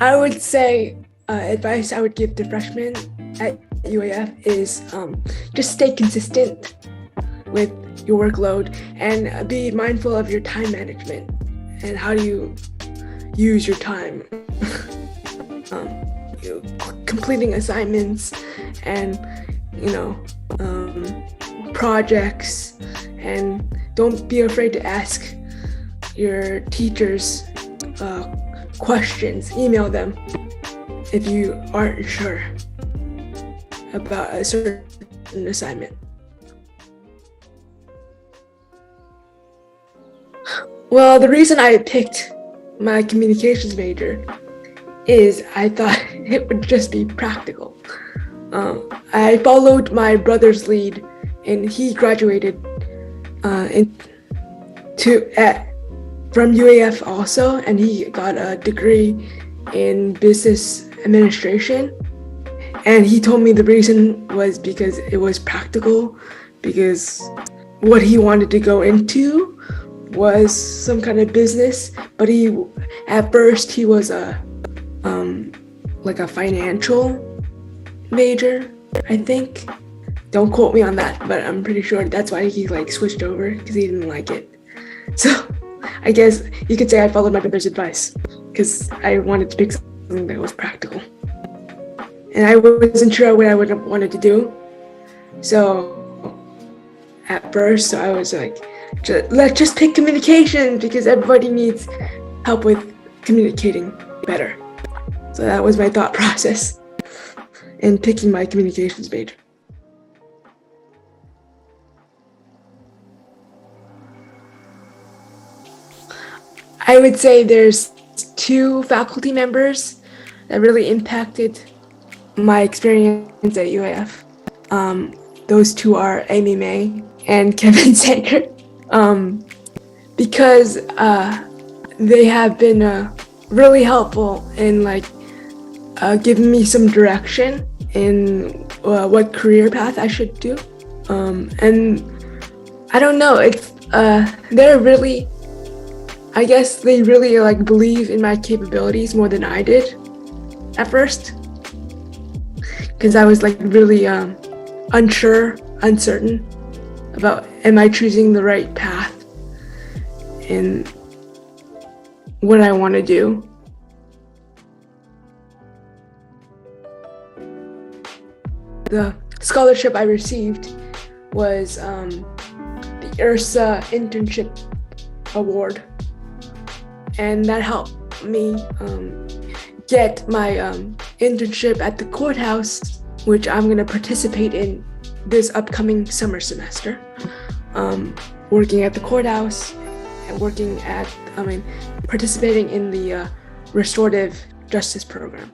I would say advice I would give to freshmen at UAF is just stay consistent with your workload and be mindful of your time management and how do you use your time. Completing assignments and projects, and don't be afraid to ask your teachers questions. Email them if you aren't sure about a certain assignment. Well, the reason I picked my communications major is I thought it would just be practical. I followed my brother's lead, and he graduated from UAF also, and he got a degree in business administration. And he told me the reason was because it was practical, because what he wanted to go into was some kind of business, but at first he was a financial major, I think. Don't quote me on that, but I'm pretty sure that's why he switched over, because he didn't like it. So I guess you could say I followed my brother's advice because I wanted to pick something that was practical. And I wasn't sure what I would have wanted to do. So at first, I was like, let's just pick communication because everybody needs help with communicating better. So that was my thought process in picking my communications major. I would say there's 2 faculty members that really impacted my experience at UAF. Those 2 are Amy Maeng and Kevin Sager, because they have been really helpful in giving me some direction in what career path I should do. And I don't know, they're really, I guess they really believe in my capabilities more than I did at first, because I was really uncertain about am I choosing the right path in what I want to do. The scholarship I received was the URSA internship award, and that helped me get my internship at the courthouse, which I'm going to participate in this upcoming summer semester, working at the courthouse and participating in the restorative justice program.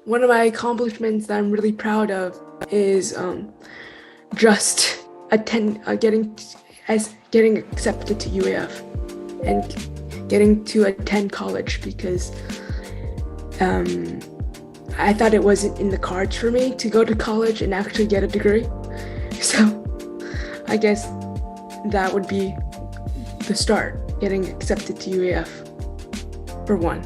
One of my accomplishments that I'm really proud of is just getting accepted to UAF and getting to attend college, because I thought it wasn't in the cards for me to go to college and actually get a degree. So I guess that would be the start, getting accepted to UAF for one.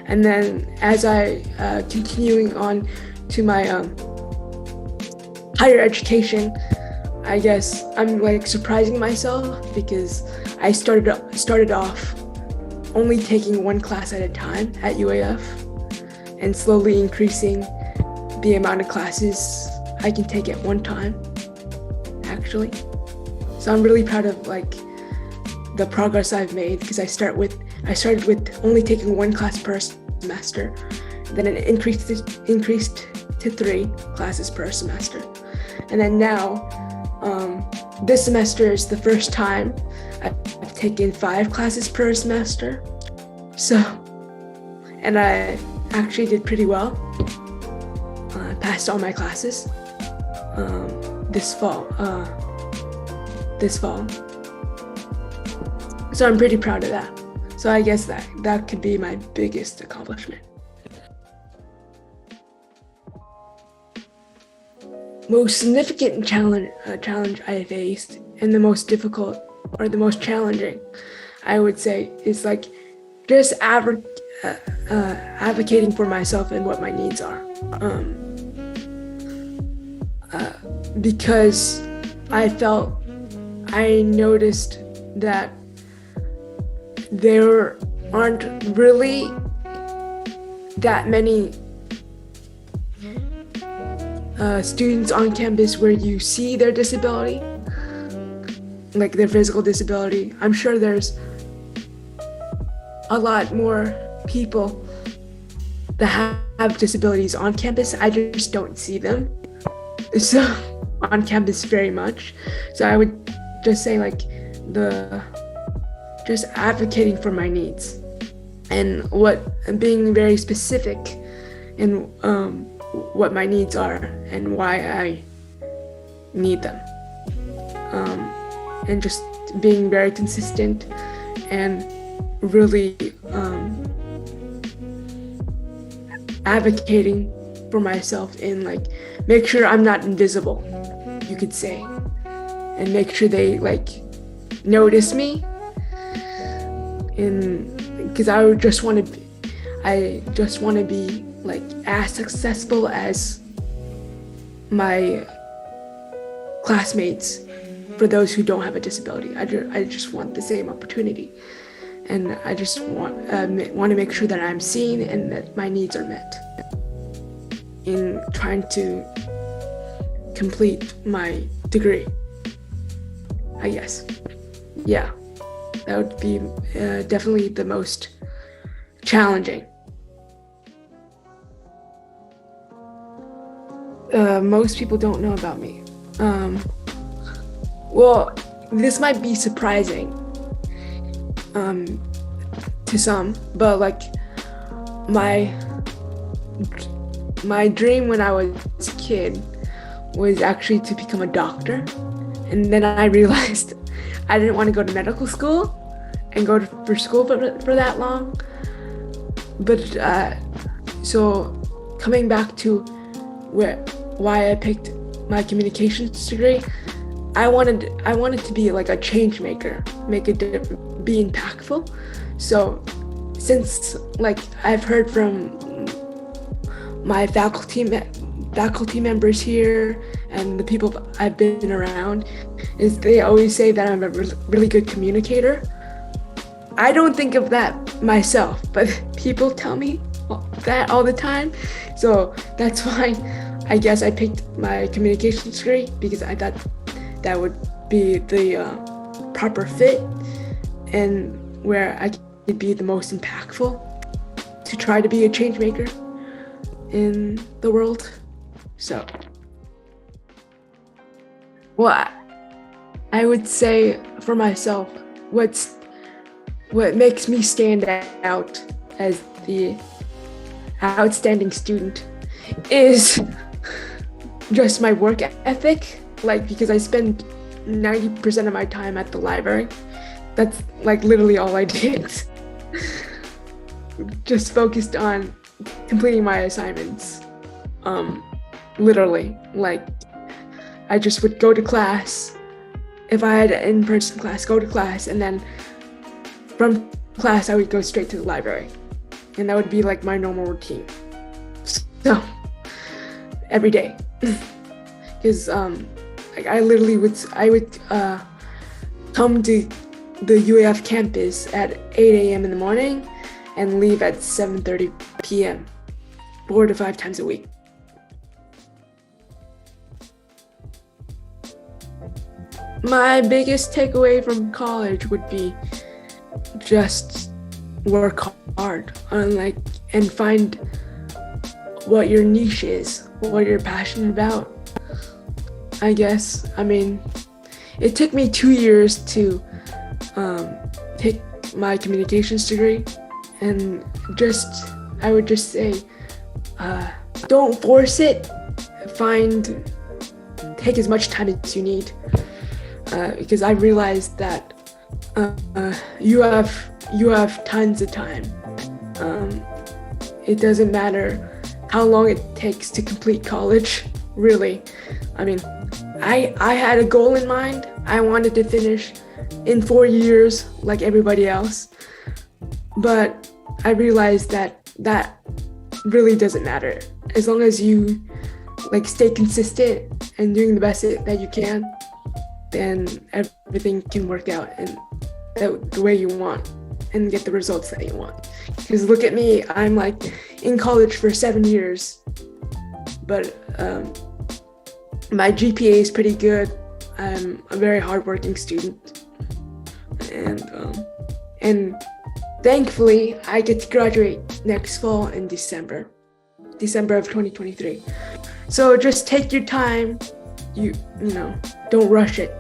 And then as I continuing on to my higher education, I guess I'm surprising myself, because I started off only taking 1 class at a time at UAF and slowly increasing the amount of classes I can take at one time, actually. So I'm really proud of the progress I've made, because I started with only taking 1 class per semester, then it increased to 3 classes per semester, and then now this semester is the first time I've taken 5 classes per semester. So, and I actually did pretty well. I passed all my classes this fall. So I'm pretty proud of that. So I guess that could be my biggest accomplishment. Most significant challenge I faced, and the most difficult or the most challenging, I would say is like just advocating for myself and what my needs are. Because I noticed that there aren't really that many students on campus where you see their disability, like their physical disability. I'm sure there's a lot more people that have disabilities on campus. I just don't see them so on campus very much. So I would just say like just advocating for my needs and being very specific in what my needs are and why I need them, and just being very consistent and really advocating for myself and like make sure I'm not invisible, you could say, and make sure they like notice me. Because I just want to be like as successful as my classmates for those who don't have a disability. I just want the same opportunity, and I just want to make sure that I'm seen and that my needs are met in trying to complete my degree, I guess. Yeah, that would be definitely the most challenging. Most people don't know about me. Well, this might be surprising to some, but like my dream when I was a kid was actually to become a doctor, and then I realized I didn't want to go to medical school and go for school for that long. But so coming back to why I picked my communications degree, I wanted to be like a change maker, make a difference, be impactful. So since like I've heard from my faculty members here and the people I've been around, is they always say that I'm a really good communicator. I don't think of that myself, but people tell me that all the time. So that's why I guess I picked my communications degree, because I thought that would be the proper fit and where I could be the most impactful to try to be a change maker in the world. So, well, I would say for myself, what makes me stand out as the outstanding student is just my work ethic. Like, because I spend 90% of my time at the library. That's like literally all I did. Just focused on completing my assignments. Literally, like I just would go to class. If I had an in-person class, go to class, and then from class I would go straight to the library, and that would be like my normal routine. So every day, because like I would come to the UAF campus at 8 a.m. in the morning and leave at 7:30 p.m. 4 to 5 times a week. My biggest takeaway from college would be just work hard and find what your niche is, what you're passionate about. I guess. I mean, it took me 2 years to take my communications degree, and I would just say, don't force it. Take as much time as you need, because I realized that you have tons of time. It doesn't matter how long it takes to complete college, really. I mean, I had a goal in mind. I wanted to finish in 4 years like everybody else. But I realized that really doesn't matter. As long as you like stay consistent and doing the best that you can, then everything can work out and the way you want and get the results that you want. Because look at me, I'm like in college for 7 years, but my GPA is pretty good. I'm a very hardworking student, and thankfully I get to graduate next fall in December of 2023. So just take your time. You know, don't rush it.